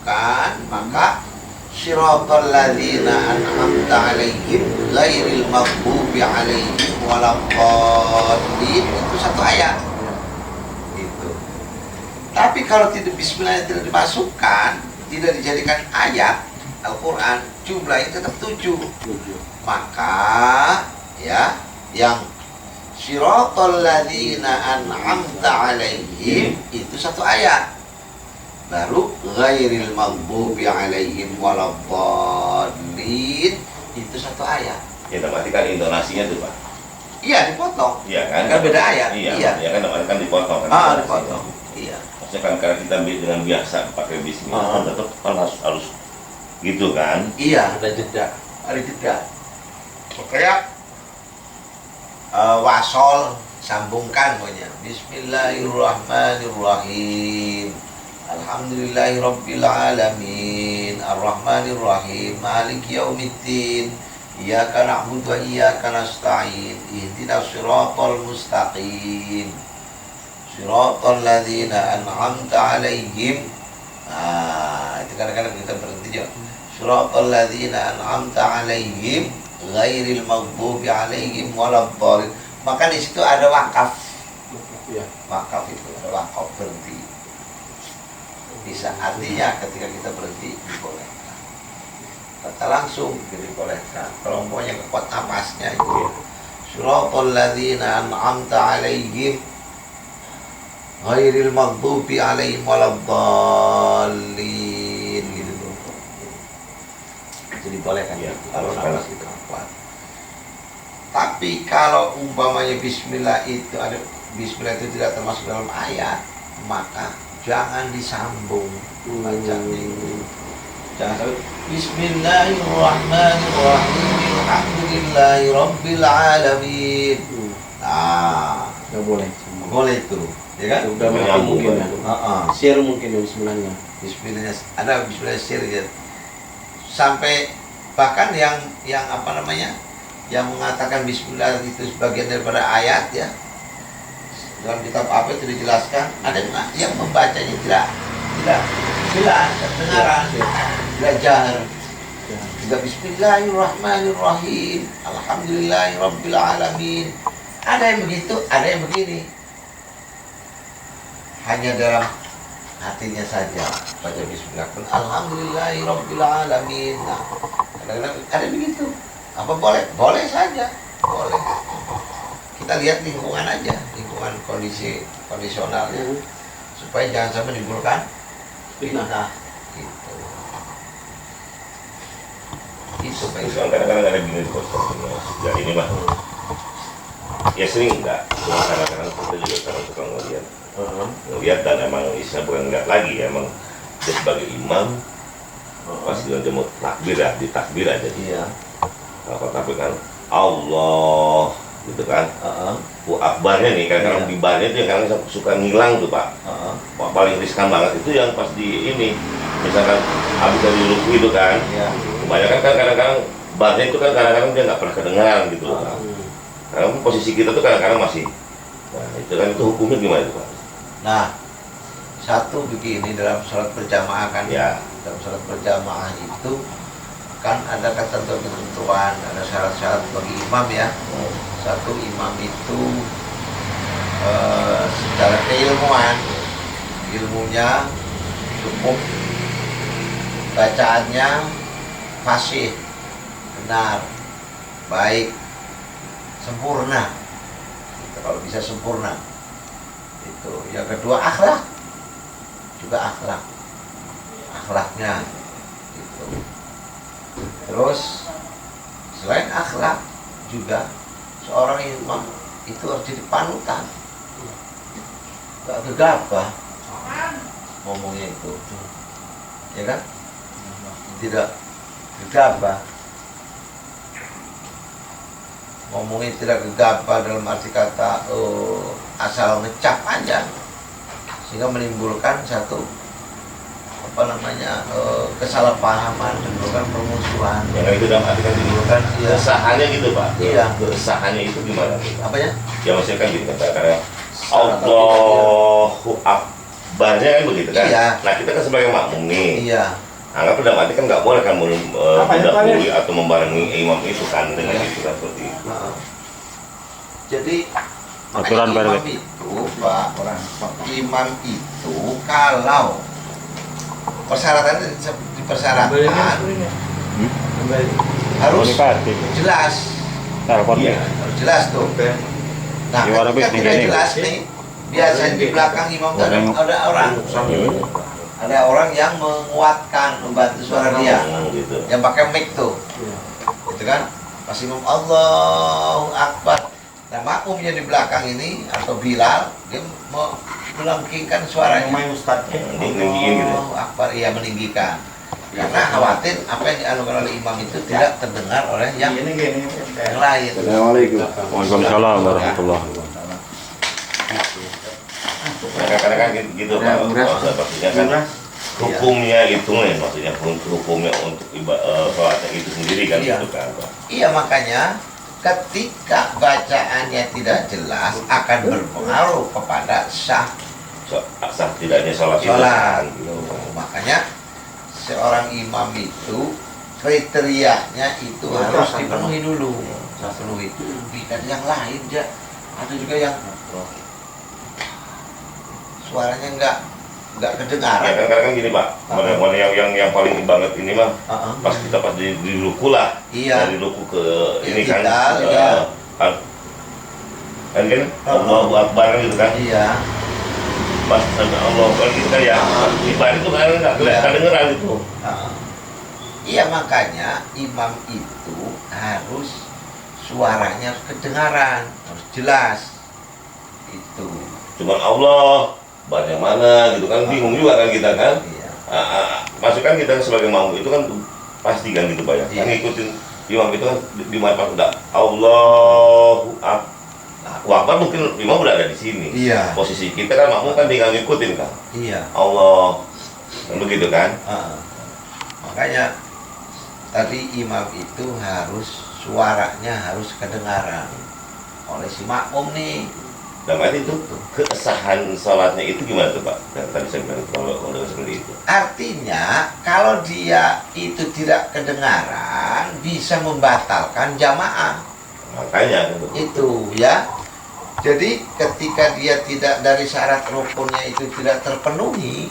kan, maka siratal ladzina an'amta 'alaihim ghairil maghdubi 'alaihim waladdallin, itu satu ayat. Itu. Tapi kalau tidak bismillah tidak dimasukkan, tidak dijadikan ayat Al-Qur'an, jumlahnya tetap 7. Maka ya yang siratal ladzina an'amta 'alaihim itu satu ayat. Baru ghairil maghdubi 'alaihim waladdallin itu satu ayat. Ya, berarti kan intonasinya tuh, Pak. Iya, dipotong. Iya kan? Kan beda ayat. Iya. Ya kan namanya kan dipotong kan. Dipotong. Iya. Maksudnya kan karena kita dengan biasa pakai bismillah, tetap kan harus gitu kan? Iya, ada jeda. Ada jeda. Kayak wasol sambungkan pokoknya. Bismillahirrahmanirrahim. Alhamdulillahirabbil alamin. Arrahmanirrahim. Maliki yaumiddin. Iyyaka na'budu wa iyyaka nasta'in. Ihdinas siratal mustaqim. Siratal ladzina an'amta 'alaihim. Itu kadang-kadang kita berhenti juga. Siratal ladzina an'amta 'alaihim ghairil maghdubi 'alaihim waladdallin. Maka di situ ada wakaf. Wakaf itu ada wakaf, berhenti. Bisa artinya ketika kita berhenti dibolehkan. Kata langsung dibolehkan. Kalau umpamanya kuat napasnya itu. Siratal ladzina an'amta 'alaihim ghairil maghdubi 'alaihim waladdallin gitu. Jadi bolehkan ya, kalau napas itu kuat. Tapi kalau umpamanya bismillah itu ada, bismillah itu tidak termasuk dalam ayat, maka jangan disambung bacanya itu. Jangan sampai Bismillahirrahmanirrahim Alhamdulillahirabbil alamin. Nggak boleh. Boleh itu, ya kan? Udah mungkin ya. Share mungkin ya bismillahnya. Bismillahnya ada bismillah share ya. Sampai bahkan yang apa namanya? Yang mengatakan bismillah itu sebagian daripada ayat ya. Dalam kitab apa itu dijelaskan, ada yang membacanya tidak jelas, kedengaran, tidak jahar. Tidak Bismillahirrahmanirrahim, Alhamdulillahirabbil alamin. Ada yang begitu, ada yang begini. Hanya dalam hatinya saja baca bismillah. Alhamdulillahirabbil alamin. Nah, kadang-kadang ada begitu. Apa boleh? Boleh saja, boleh. Kita lihat lingkungan aja, lingkungan kondisionalnya, supaya jangan sampai menimbulkan fitnah. Gitu. Itu baik. Kadang-kadang ada gini tuh, ya ini mah. Ya sering enggak, cuma kadang-kadang kita juga kadang suka ngeliat dan emang istilah bukan ngeliat lagi, emang dia sebagai imam, pas dia mau takbir ya, ditakbir aja dia. Tapi kan Allah gitu kan, akbarnya nih kadang-kadang di barnya itu yang kadang suka ngilang tuh Pak. Paling riskan banget itu yang pas di ini, misalkan habis dari ruku itu kan, kebanyakan kan kadang-kadang barnya itu kan kadang-kadang dia nggak pernah kedengaran gitu loh Pak. Karena posisi kita tuh kadang-kadang masih, nah itu kan itu hukumnya gimana itu Pak? Nah, satu begini dalam sholat berjamaah kan, ya, dalam sholat berjamaah itu kan ada ketentuan, ada syarat-syarat bagi imam ya. Satu, imam itu secara keilmuan, ilmunya cukup, bacaannya fasih, benar, baik, sempurna. Gitu, kalau bisa sempurna. Itu. Yang kedua akhlak, juga akhlaknya. Gitu. Terus selain akhlak juga seorang imam itu harus jadi panutan, gak gegabah ngomongnya itu, ya kan? Tidak gegabah ngomongnya, tidak gegabah dalam arti kata asal ngecap aja, sehingga menimbulkan satu kesalahpahaman, menimbulkan permusuhan. Yang itu dalam arti kan menimbulkan keresahannya gitu Pak. Iya. Keresahannya itu gimana? Apanya? Ya maksudnya kan gitu kata-kata Allahu akbarnya kan begitu kan. Iya. Nah kita kan sebagai makmum nih. Iya. Anggap dalam arti kan nggak boleh kan mendahului atau membarengi imam itu kan dengan itu kan seperti itu. Jadi Aturan makanya PRW. imam itu, Pak, imam itu kalau persyaratannya dipersyaratkan harus Komunikatif. jelas, Telepon Iya. harus jelas tuh. Nah, Gimana, ketika Bik, tidak nih? jelas nih, biasanya di belakang imam itu ada orang, ada orang yang menguatkan, membantu suara dia, Gitu. yang pakai mic tuh, gitu kan? Pas imam Allahu Akbar. Nah, makmumnya di belakang ini atau Bilal, dia mau melengkingkan suaranya. Meninggiin gitu. Allahu Akbar, iya meninggikan. Karena khawatir apa yang dianugerahkan oleh imam itu tidak terdengar oleh yang lain. Assalamualaikum. Waalaikumsalam warahmatullahi Kadang-kadang kan gitu Pak. Maksudnya kan hukumnya itu nih, maksudnya hukumnya untuk sholatnya itu sendiri kan Iya. gitu kan Pak. Iya, makanya ketika bacaannya tidak jelas akan berpengaruh kepada sah Sah tidaknya sholat itu sholat. kan gitu. Makanya seorang imam itu kriterianya itu harus dipenuhi dulu. Dipenuhi. Bukan yang lain ya. Ada juga yang suaranya nggak Ya kedengaran. kan kadang-kadang gini Pak, mana yang paling banget ini mah Uh-uh. pas kita di ruku lah, Iya. dari ruku ke ini Ya, kan, kita, iya. kan Allahu Akbar gitu kan, Iya. pas sampai Allahu Akbar gitu kan ya, ibadah itu kan nggak Iya. kedengeran gitu. Iya, makanya imam itu harus suaranya harus kedengaran, harus jelas. Itu. Cuman Allah, yang mana gitu kan, bingung juga kan kita kan. Iya. Masukkan kita sebagai makmum itu kan pasti kan gitu Pak ya, Iya. ngikutin imam itu kan di mana udah Allahu Akbar mungkin imam udah ada di sini. Iya. Posisi kita kan makmum kan tinggal ngikutin kan. Iya. Allah, kan begitu kan? Makanya tadi imam itu harus suaranya harus kedengaran oleh si makmum nih. Dan berarti itu kesahan sholatnya itu gimana tuh Pak? Yang tadi saya bilang kalau dengan seperti itu. Artinya kalau dia itu tidak kedengaran bisa membatalkan jamaah. Makanya kan, Itu ya. Jadi ketika dia tidak dari syarat rukunnya itu tidak terpenuhi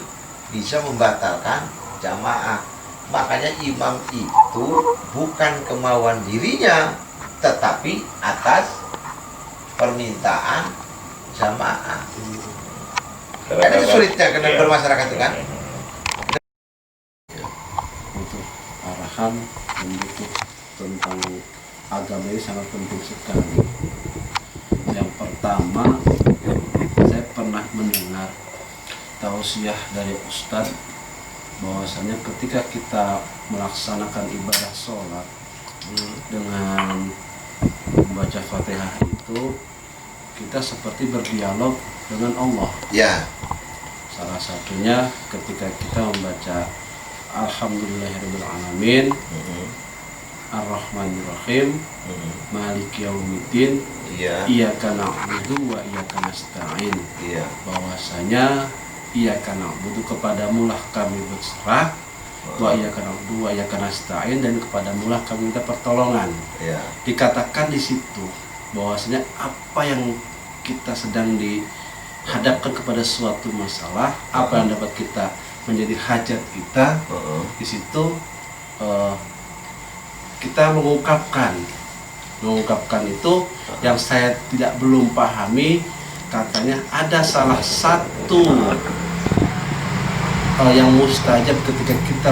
bisa membatalkan jamaah. Makanya imam itu bukan kemauan dirinya tetapi atas permintaan jamaah. Kan itu sulitnya kena bermasyarakat itu kan. Untuk arahan mendukung tentang agama ini sangat penting sekali. Yang pertama, saya pernah mendengar tausiah dari Ustadz bahwasanya ketika kita melaksanakan ibadah sholat dengan membaca Fatihah itu kita seperti berdialog dengan Allah. Ya. Salah satunya ketika kita membaca Alhamdulillahirrahmanirrahim, Ar-Rahmanirrahim, Maliki Yaumiddin, Iya. Iyyaka na'budu wa iyyaka nasta'in. Iya. Bahwasanya Iyyaka na'budu, kepadamu lah kami berserah, wa iyyaka na'budu wa iyyaka nasta'in, dan kepadamu lah kami minta pertolongan. Iya. Dikatakan di situ bahwasanya apa yang kita sedang dihadapkan kepada suatu masalah, apa yang dapat kita menjadi hajat kita, di situ kita mengungkapkan itu yang saya belum pahami. Katanya ada salah satu yang mustajab ketika kita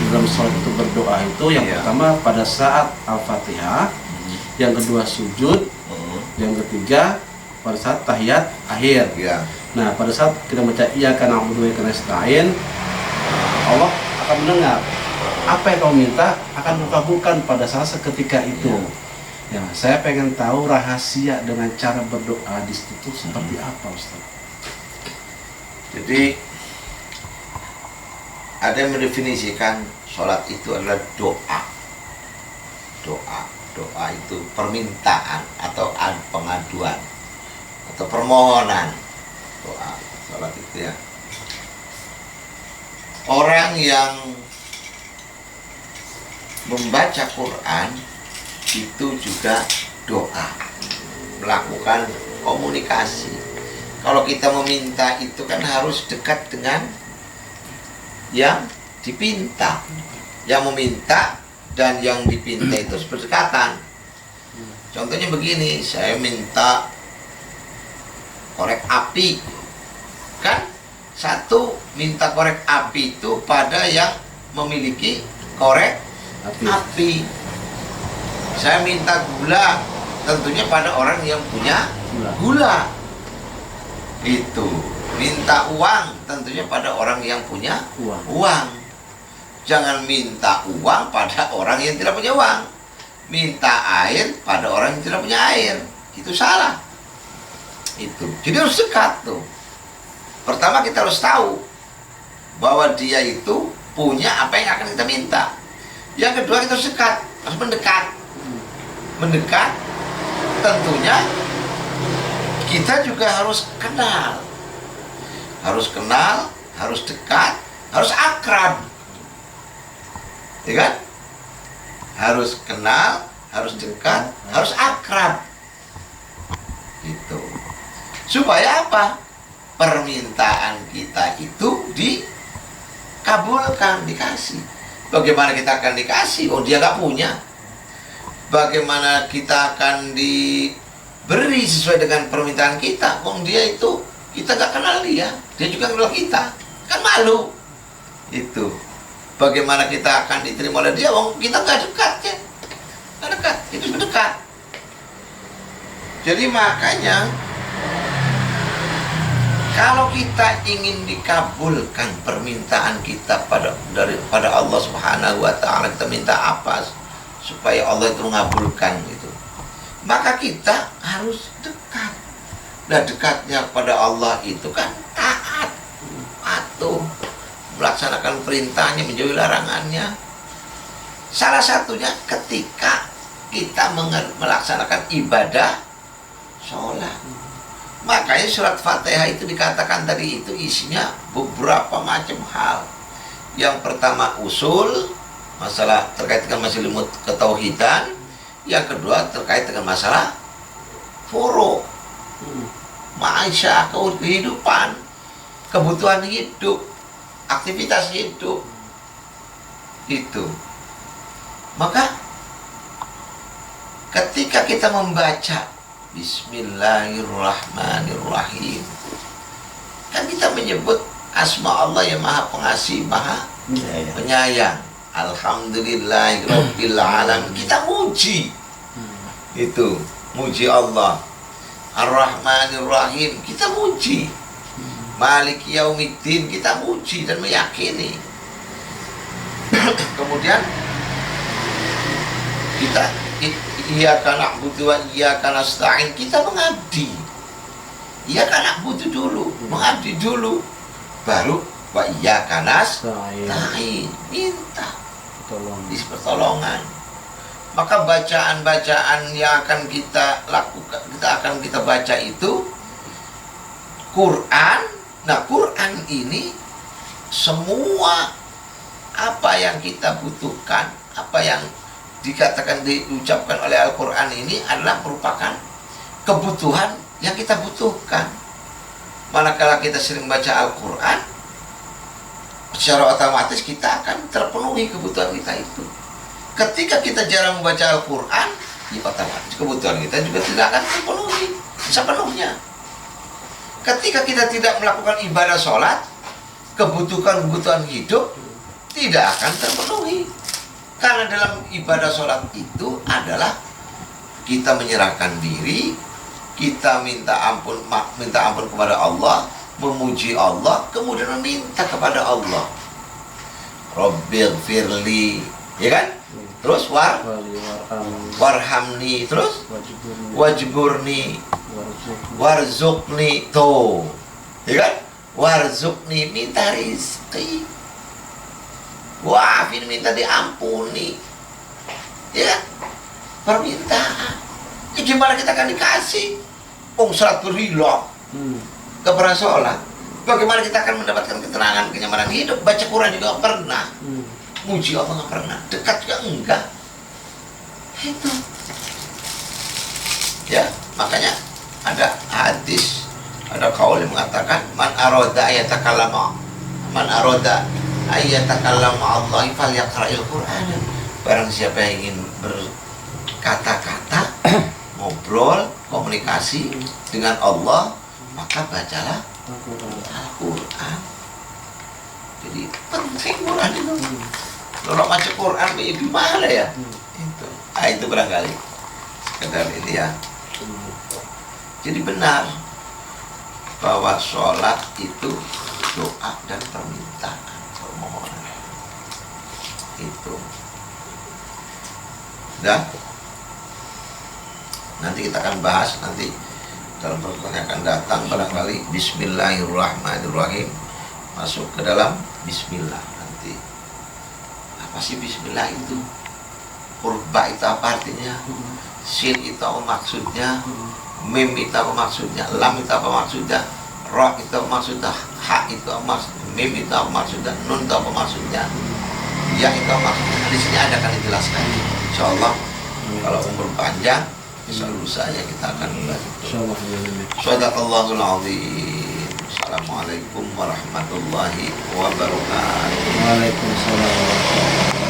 dalam sholat itu berdoa itu yang pertama pada saat Al-Fatihah, yang kedua sujud, yang ketiga pada saat tahiyat akhir. Iya. Nah, pada saat kita baca Iyyaka na'budu wa iyyaka nasta'in, Allah akan mendengar apa yang kau minta, akan dikabulkan pada saat seketika itu. Ya, saya pengen tahu rahasia dengan cara berdoa di situ seperti apa, Ustaz? Jadi ada yang mendefinisikan sholat itu adalah doa. Doa itu permintaan atau pengaduan atau permohonan. Doa, sholat itu ya. orang yang membaca Quran itu juga doa, melakukan komunikasi. Kalau kita meminta itu kan harus dekat dengan yang dipinta. Yang meminta dan yang dipinta itu berdekatan. Contohnya begini, saya minta korek api. Kan satu minta korek api itu pada yang memiliki korek api. Saya minta gula, tentunya pada orang yang punya gula. Itu. Minta uang, tentunya pada orang yang punya uang. Jangan minta uang pada orang yang tidak punya uang. Minta air pada orang yang tidak punya air. Itu salah. Itu. Jadi harus dekat tuh. Pertama kita harus tahu bahwa dia itu punya apa yang akan kita minta. Yang kedua kita harus dekat, harus mendekat. Mendekat tentunya kita juga harus kenal. Harus kenal, harus dekat, harus akrab. Ya kan? Harus kenal, harus dekat, harus akrab. Gitu. Supaya apa? Permintaan kita itu dikabulkan, dikasih. Bagaimana kita akan dikasih? Oh, dia nggak punya. Bagaimana kita akan diberi sesuai dengan permintaan kita? Oh, dia itu kita nggak kenal dia juga kenal kita. Kan malu. Itu. Bagaimana kita akan diterima oleh dia? Oh, kita nggak dekat ya. Nggak dekat. Itu dekat. Jadi makanya kalau kita ingin dikabulkan permintaan kita pada Allah Subhanahu wa taala, kita minta apa supaya Allah itu mengabulkan itu. Maka kita harus dekat. Nah, dekatnya pada Allah itu kan taat, patuh, melaksanakan perintahnya, menjauhi larangannya. Salah satunya ketika kita melaksanakan ibadah sholat. Makanya surat Fatihah itu dikatakan tadi itu isinya beberapa macam hal. Yang pertama usul, masalah terkait dengan masalah ilmu ketauhidan. Yang kedua terkait dengan masalah furu, maisha, kehidupan, kebutuhan hidup, aktivitas hidup. Itu. Maka ketika kita membaca Bismillahirrahmanirrahim, kan kita menyebut asma Allah yang maha pengasih, maha penyayang. Alhamdulillahirabbil alamin. Kita muji. Itu, muji Allah. Ar-Rahmanir-Rahim, kita muji. Maliki Yaumiddin, kita muji dan meyakini. Kemudian kita iyyaka na'budu wa iyyaka nasta'in, kita mengabdi. Iyyaka na'budu dulu, mengabdi dulu. Baru wa iyyaka nasta'in, minta pertolongan. Maka bacaan-bacaan yang akan kita lakukan, kita baca itu Quran. Nah, Quran ini semua apa yang kita butuhkan, apa yang dikatakan, diucapkan oleh Al-Quran ini adalah merupakan kebutuhan yang kita butuhkan. Manakala kita sering baca Al-Quran, secara otomatis kita akan terpenuhi kebutuhan kita itu. Ketika kita jarang membaca Al-Quran, ya otomatis kebutuhan kita juga tidak akan terpenuhi sepenuhnya. Ketika kita tidak melakukan ibadah sholat, kebutuhan hidup tidak akan terpenuhi. Karena dalam ibadah sholat itu adalah kita menyerahkan diri, kita minta ampun kepada Allah, memuji Allah, kemudian meminta kepada Allah. Rabbighfirli, ya kan? Terus warhamni, terus wajburni, warzukni, tuh, ya kan? Warzukni, minta rizki. Wa'afin, minta diampuni. Ya, permintaan. Ya, gimana kita akan dikasih? Sholat berhilang, gak pernah sholat. Bagaimana kita akan mendapatkan ketenangan, kenyamanan hidup? Baca Quran juga nggak pernah, muji Allah nggak pernah, dekat juga enggak. Itu. Ya, makanya ada hadis, ada kaul yang mengatakan man aroda ayatakallama Allah falyaqra'il Qur'an. Barang siapa yang ingin berkata-kata, ngobrol, komunikasi dengan Allah, maka bacalah Al-Quran. Jadi penting Quran itu. Kalau baca Quran gimana ya? Itu barangkali sekedar ini ya. Jadi benar bahwa sholat itu doa dan permintaan, permohonan. Itu. Dan nanti kita akan bahas nanti dalam pertemuan yang akan datang barangkali Bismillahirrahmanirrahim, masuk ke dalam Bismillah nanti. Apa sih Bismillah itu? Huruf ba itu apa artinya? Sin itu apa maksudnya? Mim itu apa maksudnya? Lam itu apa maksudnya? Ra itu apa maksudnya? Ha itu apa maksudnya? Mim itu apa maksudnya? Nun itu apa maksudnya? Ya itu apa maksudnya? Di sini ada akan dijelaskan. Insyaallah kalau umur panjang, insya Allah kita akan belajar. Shadaqallahul azim. Assalamualaikum warahmatullahi wabarakatuh. Waalaikumsalam warahmatullahi wabarakatuh.